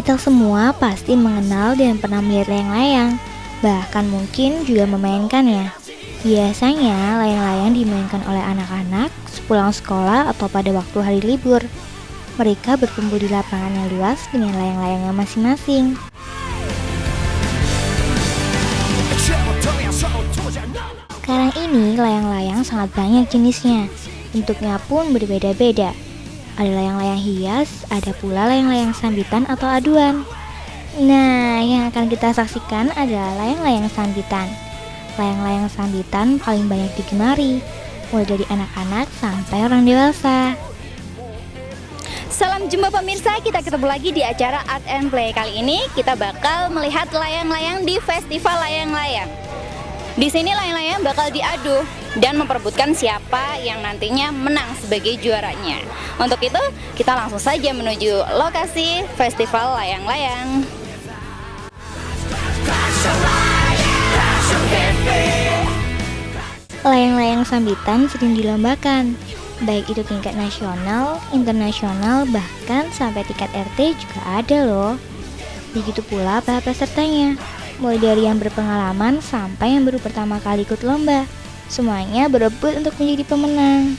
Kita semua pasti mengenal dan pernah melihat layang-layang, bahkan mungkin juga memainkannya. Biasanya layang-layang dimainkan oleh anak-anak sepulang sekolah atau pada waktu hari libur. Mereka berkumpul di lapangan yang luas dengan layang-layangnya masing-masing. Sekarang ini layang-layang sangat banyak jenisnya, bentuknya pun berbeda-beda. Ada layang-layang hias, ada pula layang-layang sambitan atau aduan. Nah, yang akan kita saksikan adalah layang-layang sambitan. Layang-layang sambitan paling banyak digemari, mulai dari anak-anak sampai orang dewasa. Salam jumpa pemirsa, kita ketemu lagi di acara Art and Play. Kali ini kita bakal melihat layang-layang di Festival Layang-Layang. Di sini layang-layang bakal diadu dan memperebutkan siapa yang nantinya menang sebagai juaranya. Untuk itu, kita langsung saja menuju lokasi Festival Layang-Layang. Layang-layang sambitan sering dilombakan, baik itu tingkat nasional, internasional, bahkan sampai tingkat RT juga ada loh. Begitu pula para pesertanya, mulai dari yang berpengalaman sampai yang baru pertama kali ikut lomba. Semuanya berebut untuk menjadi pemenang.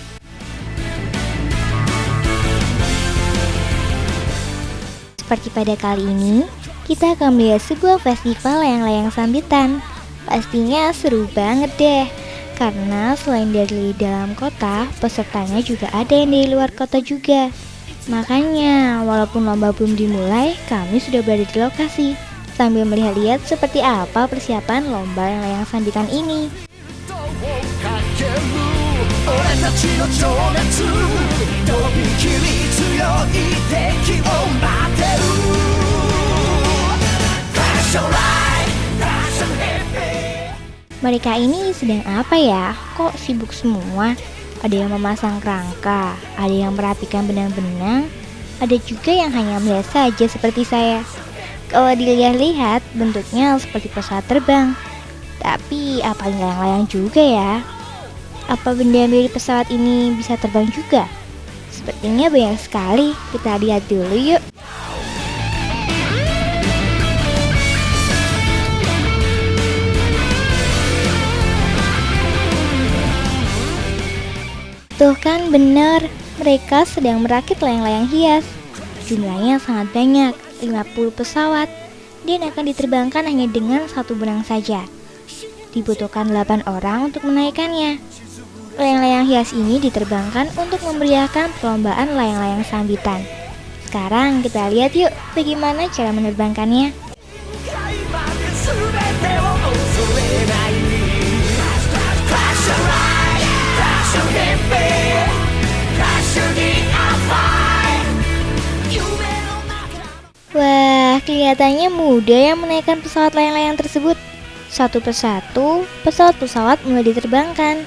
Seperti pada kali ini, kita akan melihat sebuah festival layang-layang sambitan. Pastinya seru banget deh, karena selain dari dalam kota, pesertanya juga ada yang dari luar kota juga. Makanya, walaupun lomba belum dimulai, kami sudah berada di lokasi sambil melihat-lihat seperti apa persiapan lomba layang sambitan ini. Mereka ini sedang apa ya? Kok sibuk semua? Ada yang memasang kerangka, ada yang merapikan benang-benang, ada juga yang hanya melihat saja seperti saya. Kalau dilihat-lihat, bentuknya seperti pesawat terbang. Tapi apa layang-layang juga ya? Apa benda mirip pesawat ini bisa terbang juga? Sepertinya banyak sekali. Kita lihat dulu yuk. Tuh kan benar, mereka sedang merakit layang-layang hias. Jumlahnya sangat banyak, 50 pesawat, dan akan diterbangkan hanya dengan satu benang saja. Dibutuhkan 8 orang untuk menaikkannya. Layang-layang hias ini diterbangkan untuk memeriahkan perlombaan layang-layang sambitan. Sekarang kita lihat yuk bagaimana cara menerbangkannya. Wah, kelihatannya mudah yang menaikkan pesawat layang-layang tersebut. Satu persatu, pesawat-pesawat mulai diterbangkan.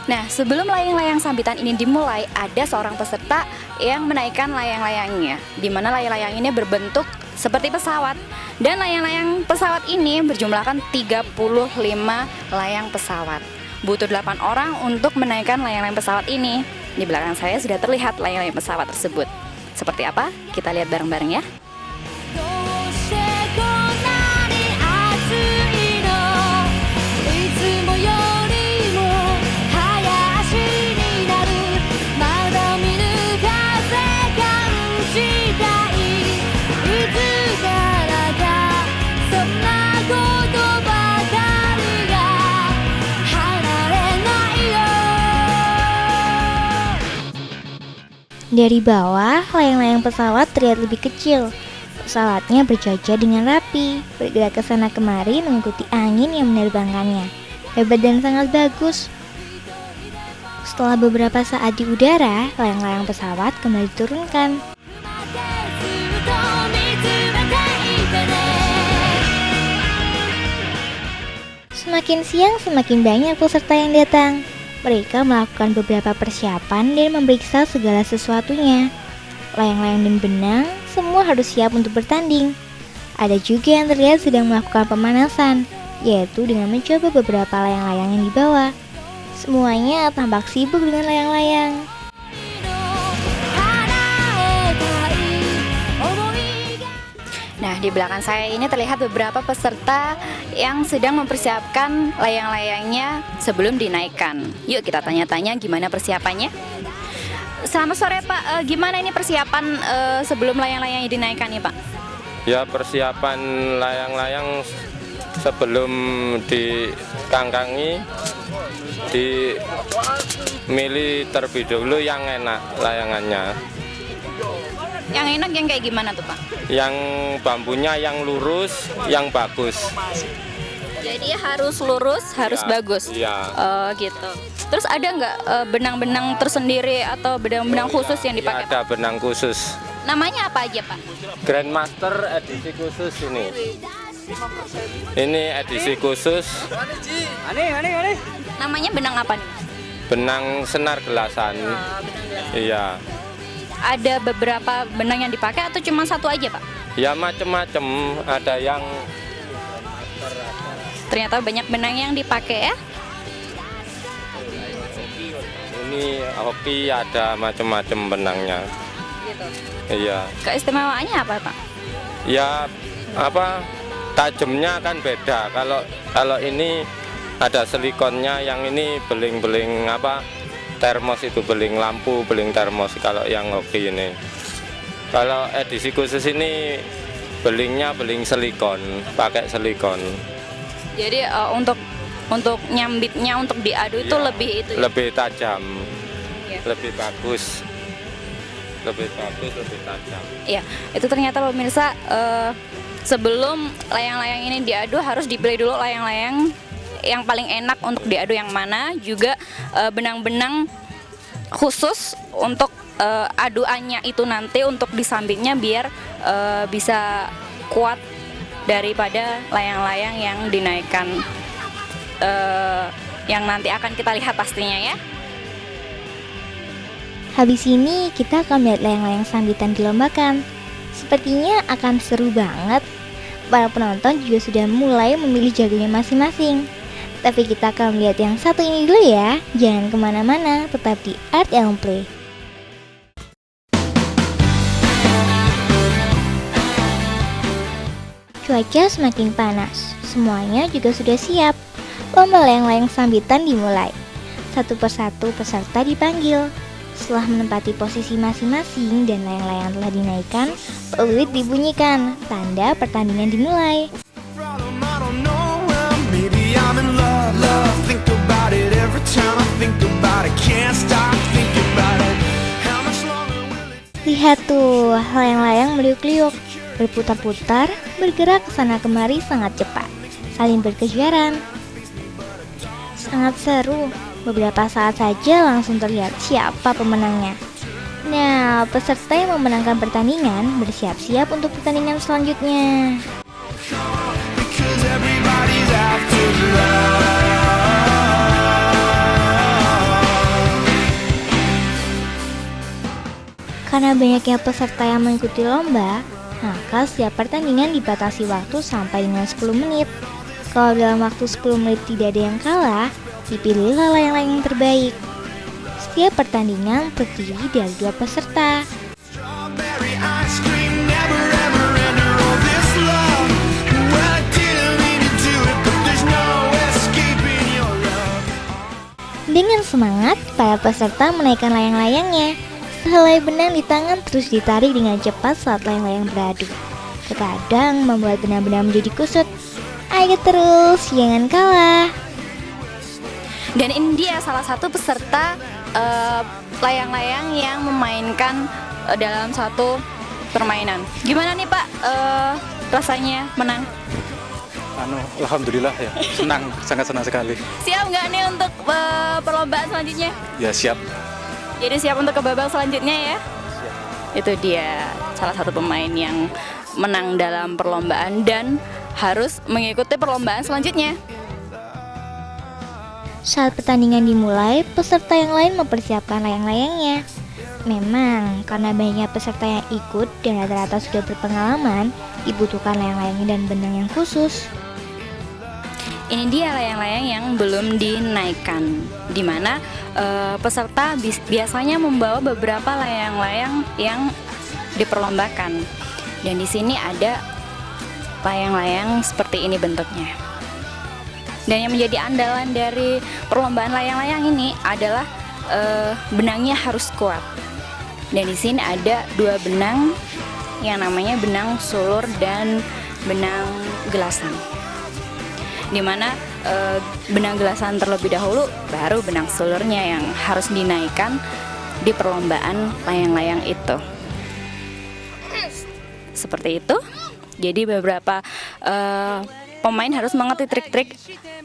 Nah, sebelum layang-layang sambitan ini dimulai, ada seorang peserta yang menaikkan layang-layangnya, di mana layang-layang ini berbentuk seperti pesawat. Dan layang-layang pesawat ini berjumlahkan 35 layang pesawat. Butuh 8 orang untuk menaikkan layang-layang pesawat ini. Di belakang saya sudah terlihat layang-layang pesawat tersebut. Seperti apa? Kita lihat bareng-bareng ya. Dari bawah, layang-layang pesawat terlihat lebih kecil. Pesawatnya berjajar dengan rapi, bergerak ke sana kemari mengikuti angin yang menerbangkannya. Hebat dan sangat bagus. Setelah beberapa saat di udara, layang-layang pesawat kembali diturunkan. Semakin siang, semakin banyak peserta yang datang. Mereka melakukan beberapa persiapan dan memeriksa segala sesuatunya. Layang-layang dan benang, semua harus siap untuk bertanding. Ada juga yang terlihat sedang melakukan pemanasan. yaitu dengan mencoba beberapa layang-layang yang dibawa. Semuanya tampak sibuk dengan layang-layang. Nah, di belakang saya ini terlihat beberapa peserta yang sedang mempersiapkan layang-layangnya sebelum dinaikkan. Yuk kita tanya-tanya gimana persiapannya. Selamat sore Pak, gimana ini persiapan sebelum layang-layangnya dinaikkan nih Pak? Ya, persiapan layang-layang sebelum dikangkangi dimilih terlebih dulu yang enak layangannya. Yang enak yang kayak gimana tuh Pak? Yang bambunya yang lurus, yang bagus. Jadi harus lurus, harus bagus. Iya. Oh gitu. Terus ada nggak benang-benang tersendiri atau benang-benang khusus yang dipakai? Ada benang khusus. Namanya apa aja Pak? Grandmaster edisi khusus ini. Ini edisi khusus. Namanya benang apa nih? Benang senar gelasan. Iya. Ada beberapa benang yang dipakai atau cuma satu aja Pak? Ya macem-macem. Ada yang Ternyata banyak benang yang dipakai ya. ini hoki, ada macem-macem benangnya. Gitu. Iya. Keistimewaannya apa Pak? Ya apa, tajamnya kan beda. Kalau ini ada silikonnya, yang ini beling-beling apa, termos itu, beling lampu, beling termos. Kalau yang hoki ini, kalau edisi khusus ini belingnya beling silikon, pakai silikon. Jadi untuk nyambitnya, untuk diadu itu Ya, lebih itu ya? lebih tajam, Iya. lebih bagus, lebih tajam. Iya, itu ternyata pemirsa, sebelum layang-layang ini diadu harus dipilih dulu layang-layang yang paling enak untuk diadu yang mana, juga benang-benang khusus untuk aduannya itu nanti untuk disambitnya biar bisa kuat daripada layang-layang yang dinaikkan, yang nanti akan kita lihat pastinya ya. Habis ini kita akan melihat layang-layang sambitan dilombakan. Sepertinya akan seru banget. Para penonton juga sudah mulai memilih jagonya masing-masing. Tapi kita akan melihat yang satu ini dulu ya. Jangan kemana-mana, tetap di Art and Play. Cuaca semakin panas. Semuanya juga sudah siap. Lomba layang-layang sambitan dimulai. Satu persatu peserta dipanggil. Setelah menempati posisi masing-masing dan layang-layang telah dinaikkan, peluit dibunyikan, tanda pertandingan dimulai. Lihat tuh, layang-layang meliuk-liuk, berputar-putar, bergerak ke sana kemari sangat cepat, saling berkejaran. Sangat seru. Beberapa saat saja langsung terlihat siapa pemenangnya. Nah, peserta yang memenangkan pertandingan bersiap-siap untuk pertandingan selanjutnya. Karena banyaknya peserta yang mengikuti lomba, maka setiap pertandingan dibatasi waktu sampai dengan 10 menit. Kalau dalam waktu 10 menit tidak ada yang kalah, dipilihlah layang-layang yang terbaik. Setiap pertandingan terdiri dari 2 peserta. Dengan semangat, para peserta menaikkan layang-layangnya. Sehelai benang di tangan terus ditarik dengan cepat saat layang-layang beradu. Terkadang membuat benang-benang menjadi kusut. Ayo terus, jangan kalah. Dan ini dia salah satu peserta layang-layang yang memainkan dalam satu permainan. Gimana nih Pak rasanya menang? Alhamdulillah ya, senang, sangat senang sekali. Siap nggak nih untuk perlombaan selanjutnya? Ya siap. Jadi siap untuk ke babak selanjutnya ya? Siap. Itu dia salah satu pemain yang menang dalam perlombaan dan harus mengikuti perlombaan selanjutnya. Saat pertandingan dimulai, peserta yang lain mempersiapkan layang-layangnya. Memang, karena banyaknya peserta yang ikut dan rata-rata sudah berpengalaman, dibutuhkan layang-layang dan benang yang khusus. ini dia layang-layang yang belum dinaikkan, di mana peserta biasanya membawa beberapa layang-layang yang diperlombakan. Dan di sini ada layang-layang seperti ini bentuknya. Dan yang menjadi andalan dari perlombaan layang-layang ini adalah benangnya harus kuat. Dan di sini ada 2 benang yang namanya benang sulur dan benang gelasan. Dimana benang gelasan terlebih dahulu, baru benang sulurnya yang harus dinaikkan di perlombaan layang-layang itu. Seperti itu. Jadi beberapa pemain harus mengerti trik-trik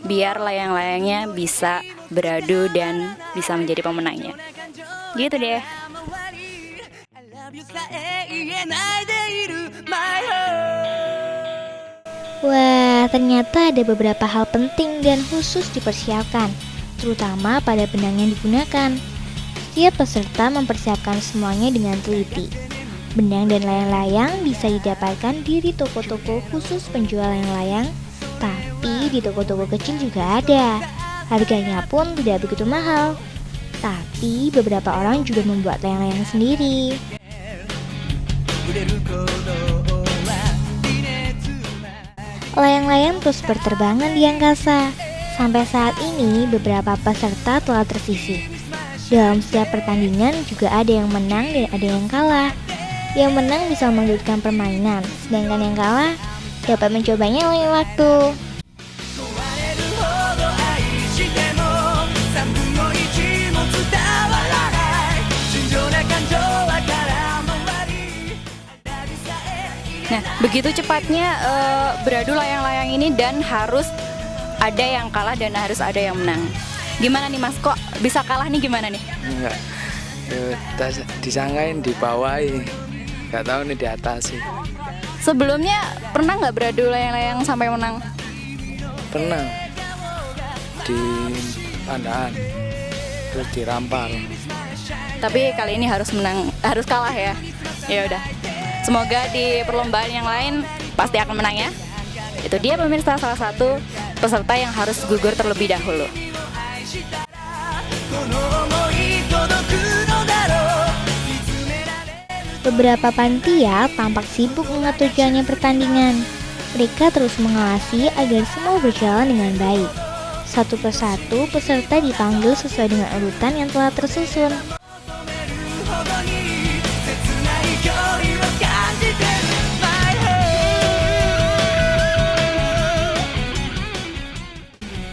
biar layang-layangnya bisa beradu dan bisa menjadi pemenangnya. Gitu deh. Wah, ternyata ada beberapa hal penting dan khusus dipersiapkan, terutama pada benang yang digunakan. Setiap peserta mempersiapkan semuanya dengan teliti. Benang dan layang-layang bisa didapatkan di toko-toko khusus penjual layang-layang, tapi di toko-toko kecil juga ada. Harganya pun tidak begitu mahal. Tapi beberapa orang juga membuat layang-layang sendiri. Layang-layang terus berterbangan di angkasa. Sampai saat ini beberapa peserta telah tersisih. Dalam setiap pertandingan juga ada yang menang dan ada yang kalah. Yang menang bisa melanjutkan permainan, sedangkan yang kalah dapat mencobanya lain waktu. Nah, begitu cepatnya beradu layang-layang ini dan harus ada yang kalah dan harus ada yang menang. Gimana nih Mas, kok bisa kalah nih gimana nih? Enggak, disangkain dibawahi, nggak tahu nih di atas sih. Sebelumnya pernah nggak beradu layang-layang sampai menang? Pernah di Pandaan, terus dirampal. Tapi kali ini harus menang, harus kalah ya. Ya udah. Semoga di perlombaan yang lain pasti akan menang ya. Itu dia pemirsa, salah satu peserta yang harus gugur terlebih dahulu. Beberapa panitia tampak sibuk mengatur jalannya pertandingan. Mereka terus mengawasi agar semua berjalan dengan baik. Satu persatu peserta dipanggil sesuai dengan urutan yang telah tersusun.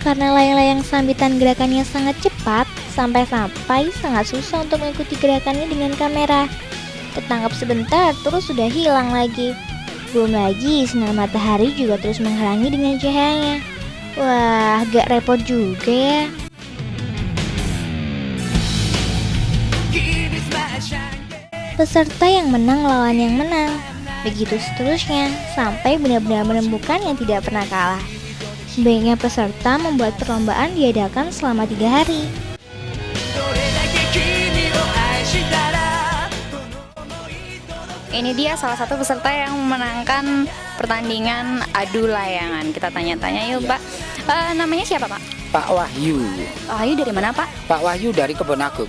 Karena layang-layang sambitan gerakannya sangat cepat, sampai-sampai sangat susah untuk mengikuti gerakannya dengan kamera. Tertangkap sebentar, terus sudah hilang lagi. Belum lagi sinar matahari juga terus menghalangi dengan cahayanya. Wah, agak repot juga ya. Peserta yang menang lawan yang menang. Begitu seterusnya, sampai benar-benar menemukan yang tidak pernah kalah. Sebaiknya peserta membuat perlombaan diadakan selama 3 hari. Ini dia salah satu peserta yang memenangkan pertandingan adu layangan. Kita tanya-tanya yuk, Pak. Namanya siapa, Pak? Pak Wahyu. Wahyu dari mana, Pak? Pak Wahyu dari Kebon Agung.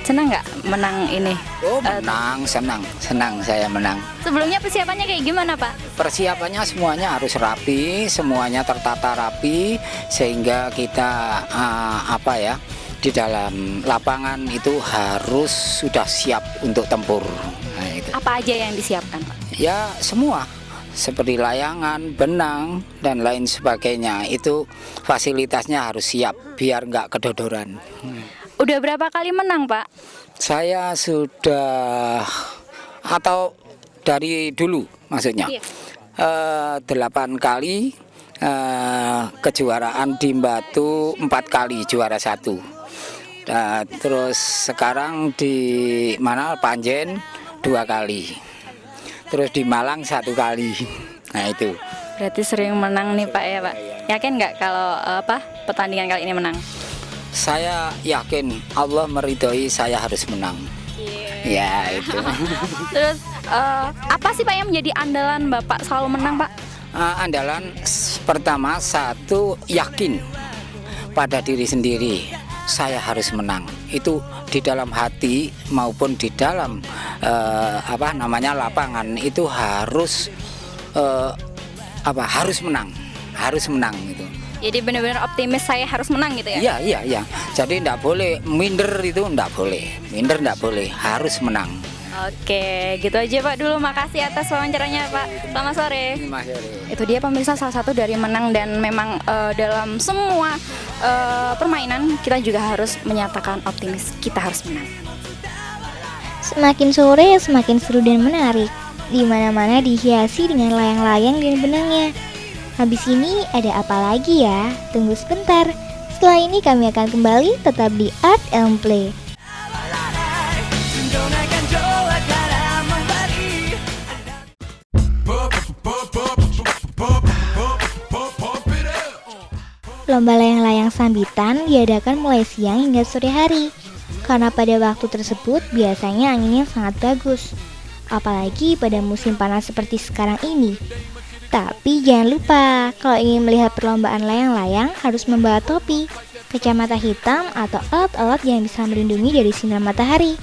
Senang nggak menang ini? Oh, menang, senang saya menang. Sebelumnya persiapannya kayak gimana, Pak? Persiapannya semuanya harus rapi, semuanya tertata rapi, sehingga kita di dalam lapangan itu harus sudah siap untuk tempur. Nah, itu. Apa aja yang disiapkan, Pak? Ya, semua. Seperti layangan, benang, dan lain sebagainya. Itu fasilitasnya harus siap, biar nggak kedodoran. Udah berapa kali menang, Pak? Saya sudah, atau dari dulu maksudnya, Iya. 8 kali, kejuaraan di Batu 4 kali juara 1. Terus sekarang di Panjen 2 kali. Terus di Malang 1 kali. Nah itu. Berarti sering menang nih, Pak ya, Pak. Yakin nggak kalau pertandingan kali ini menang? Saya yakin Allah meridhoi saya harus menang. Ya itu. Terus apa sih, Pak, yang menjadi andalan Bapak selalu menang, Pak? Andalan pertama, satu, yakin pada diri sendiri. Saya harus menang. Itu di dalam hati maupun di dalam lapangan itu harus harus menang gitu. Jadi benar-benar optimis saya harus menang gitu ya? Iya. Jadi enggak boleh minder, enggak boleh, harus menang. Oke, gitu aja Pak dulu. Makasih atas wawancaranya Pak. Selamat sore. Itu dia pemirsa, salah satu dari menang. Dan memang dalam semua permainan kita juga harus menyatakan optimis, kita harus menang. Semakin sore semakin seru dan menarik. Di mana-mana dihiasi dengan layang-layang dan benangnya. Habis ini ada apa lagi ya? Tunggu sebentar. Setelah ini kami akan kembali tetap di Art and Play. Lomba layang-layang sambitan diadakan mulai siang hingga sore hari. Karena pada waktu tersebut biasanya anginnya sangat bagus. Apalagi pada musim panas seperti sekarang ini. Tapi jangan lupa, kalau ingin melihat perlombaan layang-layang harus membawa topi, kacamata hitam atau alat-alat yang bisa melindungi dari sinar matahari.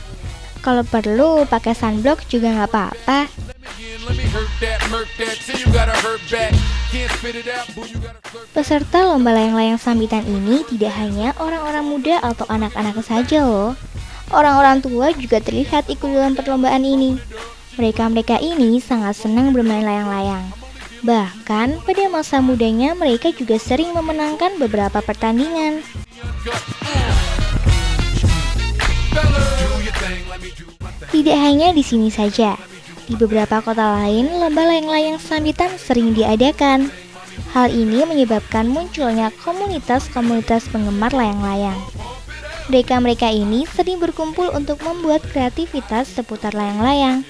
Kalau perlu pakai sunblock juga nggak apa-apa. Peserta lomba layang-layang sambitan ini tidak hanya orang-orang muda atau anak-anak saja loh. Orang-orang tua juga terlihat ikut dalam perlombaan ini. Mereka ini sangat senang bermain layang-layang. Bahkan pada masa mudanya mereka juga sering memenangkan beberapa pertandingan. Tidak hanya di sini saja, di beberapa kota lain lomba layang-layang sambitan sering diadakan. Hal ini menyebabkan munculnya komunitas-komunitas penggemar layang-layang. Mereka ini sering berkumpul untuk membuat kreativitas seputar layang-layang,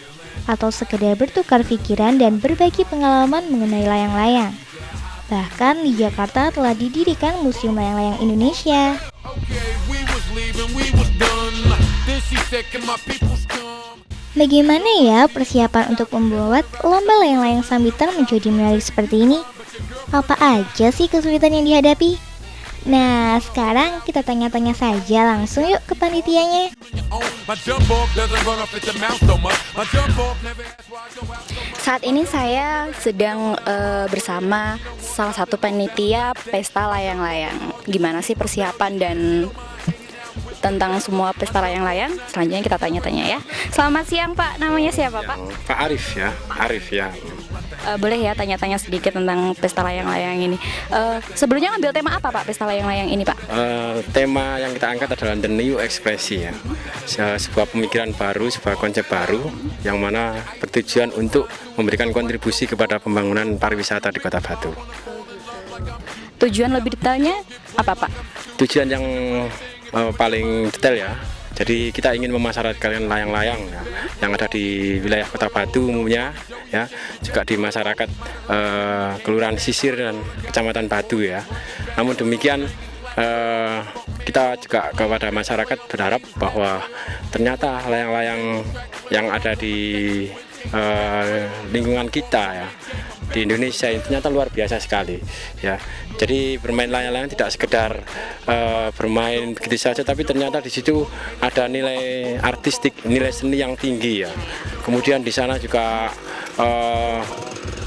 atau sekedar bertukar pikiran dan berbagi pengalaman mengenai layang-layang. Bahkan di Jakarta telah didirikan Museum Layang-Layang Indonesia. Bagaimana ya persiapan untuk membuat lomba layang-layang sambitan menjadi menarik seperti ini? Apa aja sih kesulitan yang dihadapi? Nah, sekarang kita tanya-tanya saja langsung yuk ke panitianya. Saat ini saya sedang bersama salah satu panitia pesta layang-layang. Gimana sih persiapan dan tentang semua pesta layang-layang? Selanjutnya kita tanya-tanya ya. Selamat siang Pak, namanya siapa Pak? Pak Arif ya. Boleh ya tanya-tanya sedikit tentang pesta layang-layang ini. Sebelumnya ngambil tema apa Pak pesta layang-layang ini Pak? Tema yang kita angkat adalah The New Ekspresi ya. Sebuah pemikiran baru, sebuah konsep baru yang mana bertujuan untuk memberikan kontribusi kepada pembangunan pariwisata di Kota Batu. Tujuan lebih detailnya apa Pak? Tujuan yang paling detail ya. Jadi kita ingin memasyarakatkan layang-layang ya, yang ada di wilayah Kota Batu umumnya ya, juga di masyarakat Kelurahan Sisir dan Kecamatan Batu ya. Namun demikian kita juga kepada masyarakat berharap bahwa ternyata layang-layang yang ada di lingkungan kita ya, di Indonesia ini ternyata luar biasa sekali ya. Jadi bermain layang-layang tidak sekedar bermain begitu saja, tapi ternyata di situ ada nilai artistik, nilai seni yang tinggi ya. Kemudian di sana juga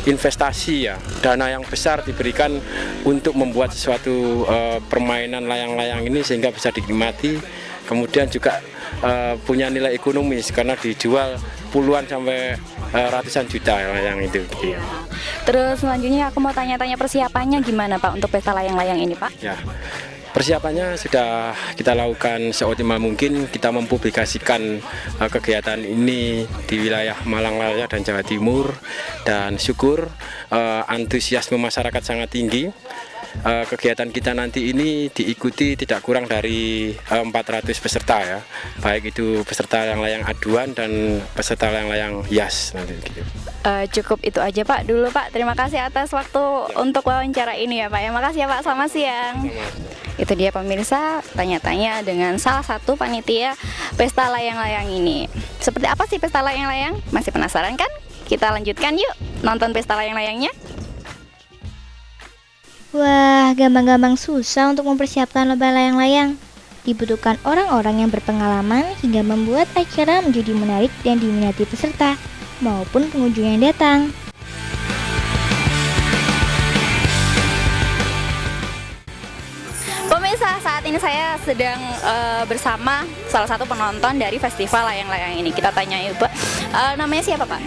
investasi ya, dana yang besar diberikan untuk membuat sesuatu permainan layang-layang ini sehingga bisa dinikmati. Kemudian juga punya nilai ekonomis karena dijual puluhan sampai ratusan juta layang itu. Iya. Terus selanjutnya aku mau tanya-tanya persiapannya gimana Pak untuk pesta layang-layang ini Pak? Ya, persiapannya sudah kita lakukan seoptimal mungkin. Kita mempublikasikan kegiatan ini di wilayah Malang Raya dan Jawa Timur, dan syukur antusiasme masyarakat sangat tinggi. Kegiatan kita nanti ini diikuti tidak kurang dari 400 peserta ya, baik itu peserta layang-layang aduan dan peserta layang-layang hias nanti gitu. Cukup itu aja Pak dulu Pak. Terima kasih atas waktu untuk wawancara ini ya Pak. Ya makasih ya Pak. Selamat siang. Itu dia pemirsa, tanya-tanya dengan salah satu panitia pesta layang-layang ini. Seperti apa sih pesta layang-layang? Masih penasaran kan? Kita lanjutkan yuk nonton pesta layang-layangnya. Wah, gampang-gampang susah untuk mempersiapkan lomba layang-layang. Dibutuhkan orang-orang yang berpengalaman hingga membuat acara menjadi menarik dan diminati peserta maupun pengunjung yang datang. Pemirsa, saat ini saya sedang bersama salah satu penonton dari festival layang-layang ini. Kita tanya yuk, Pak. Namanya siapa, Pak?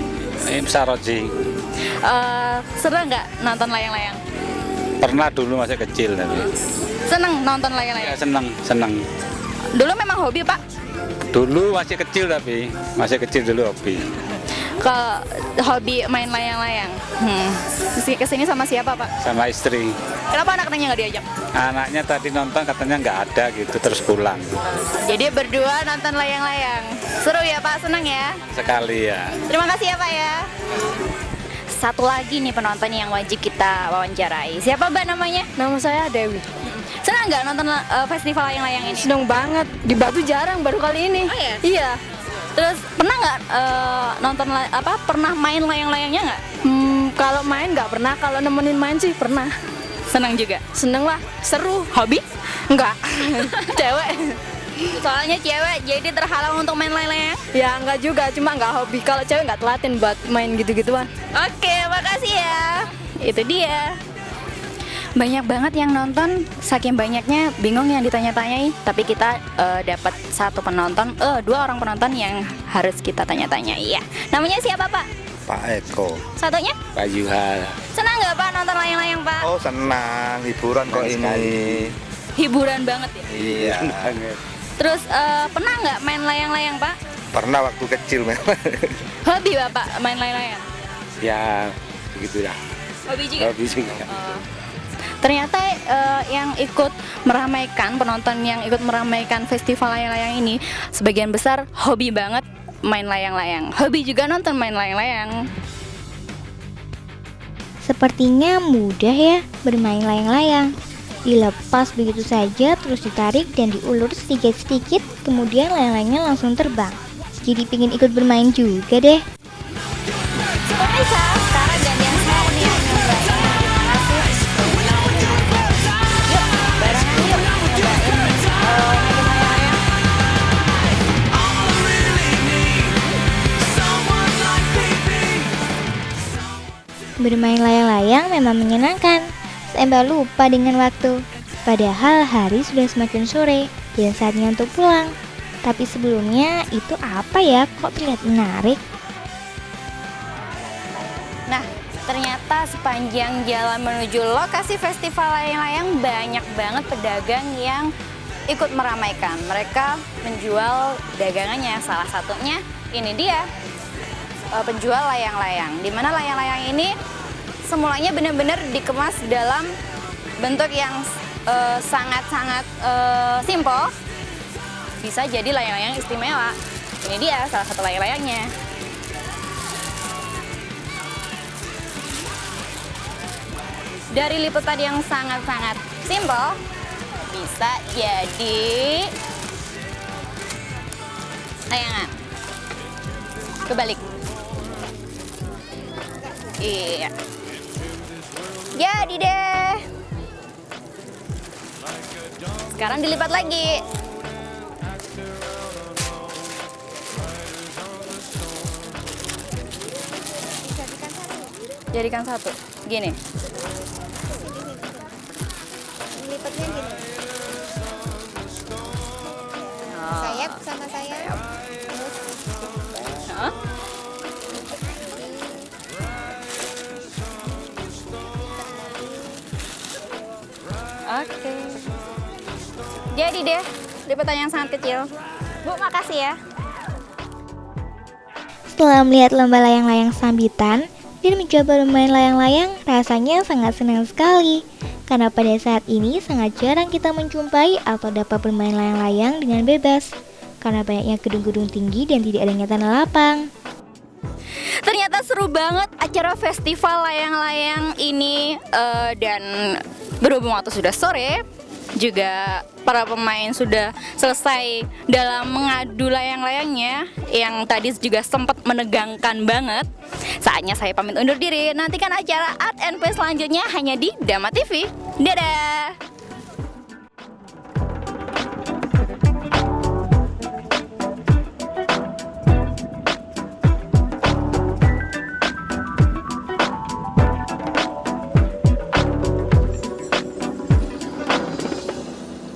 Ini Saroji. Senang nggak nonton layang-layang? Pernah dulu masih kecil tapi. Seneng nonton Ya, layang-layang? seneng. Dulu memang hobi, Pak? Dulu masih kecil tapi masih kecil dulu hobi. Ke hobi main layang-layang. Kesini sama siapa, Pak? Sama istri. Kenapa anak-anaknya nggak diajak? Anaknya tadi nonton katanya nggak ada gitu terus pulang. Jadi berdua nonton layang-layang. Seru ya, Pak? Senang ya? Sekali ya. Terima kasih ya, Pak ya. Satu lagi nih penonton yang wajib kita wawancarai. Siapa, Mbak, namanya? Nama saya Dewi. Senang nggak nonton festival layang-layang ini? Seneng banget. Di Batu jarang, baru kali ini. Oh ya? Iya. Terus pernah nggak pernah main layang-layangnya nggak? Kalau main nggak pernah. Kalau nemenin main sih pernah. Senang juga. Seneng lah. Seru. Hobi? Enggak. Cewek. Soalnya cewek jadi terhalang untuk main layang-layang. Ya enggak juga. Cuma nggak hobi. Kalau cewek nggak telatin buat main gitu-gituan. Oke, makasih ya. Itu dia. Banyak banget yang nonton, saking banyaknya bingung yang ditanya-tanyai. Tapi kita dapat dua orang penonton yang harus kita tanya-tanyai ya. Namanya siapa, Pak? Pak Eko, Satunya? Pak Yuhal. Senang nggak, Pak, nonton layang-layang, Pak? Oh senang, hiburan kok ini. Hiburan banget ya. Iya. Terus pernah nggak main layang-layang, Pak? Pernah waktu kecil memang. Hobi Bapak main layang-layang? Ya begitulah. Hobi juga? Hobi juga. Ternyata yang ikut meramaikan, penonton yang ikut meramaikan festival layang-layang ini sebagian besar hobi banget main layang-layang. Hobi juga nonton main layang-layang. Sepertinya mudah ya bermain layang-layang. Dilepas begitu saja, terus ditarik dan diulur sedikit-sedikit, kemudian layang-layangnya langsung terbang. Jadi pingin ikut bermain juga deh. Pemirsa, sekarang gantian saya nih yang nyobain. Yuk, barengan yuk nyobain layang-layang. Bermain layang-layang memang menyenangkan. Sampai lupa dengan waktu. Padahal hari sudah semakin sore dan saatnya untuk pulang. Tapi sebelumnya itu apa ya? Kok terlihat menarik? Nah, ternyata sepanjang jalan menuju lokasi festival layang-layang banyak banget pedagang yang ikut meramaikan. Mereka menjual dagangannya. Salah satunya ini dia, penjual layang-layang. Dimana layang-layang ini semulanya benar-benar dikemas dalam bentuk yang sangat-sangat simple. Bisa jadi layang-layang istimewa. Ini dia salah satu layang-layangnya. Dari liputan yang sangat-sangat simple bisa jadi layangan. Kebalik. Iya. Jadi deh. Sekarang dilipat lagi. Jadikan satu. Gini. Lipatnya gini. Sayap sama sayap. Terus Hah? Oke. Jadi deh, lipatan yang sangat kecil. Bu, makasih ya. Setelah melihat lomba layang-layang sambitan dan mencoba bermain layang-layang, rasanya sangat senang sekali. Karena pada saat ini sangat jarang kita menjumpai atau dapat bermain layang-layang dengan bebas. Karena banyaknya gedung-gedung tinggi dan tidak adanya tanah lapang. Ternyata seru banget acara festival layang-layang ini dan berhubung waktu sudah sore, juga para pemain sudah selesai dalam mengadu layang-layangnya yang tadi juga sempat menegangkan banget. Saatnya saya pamit undur diri. Nantikan acara Art and Play selanjutnya hanya di Dama TV. Dadah.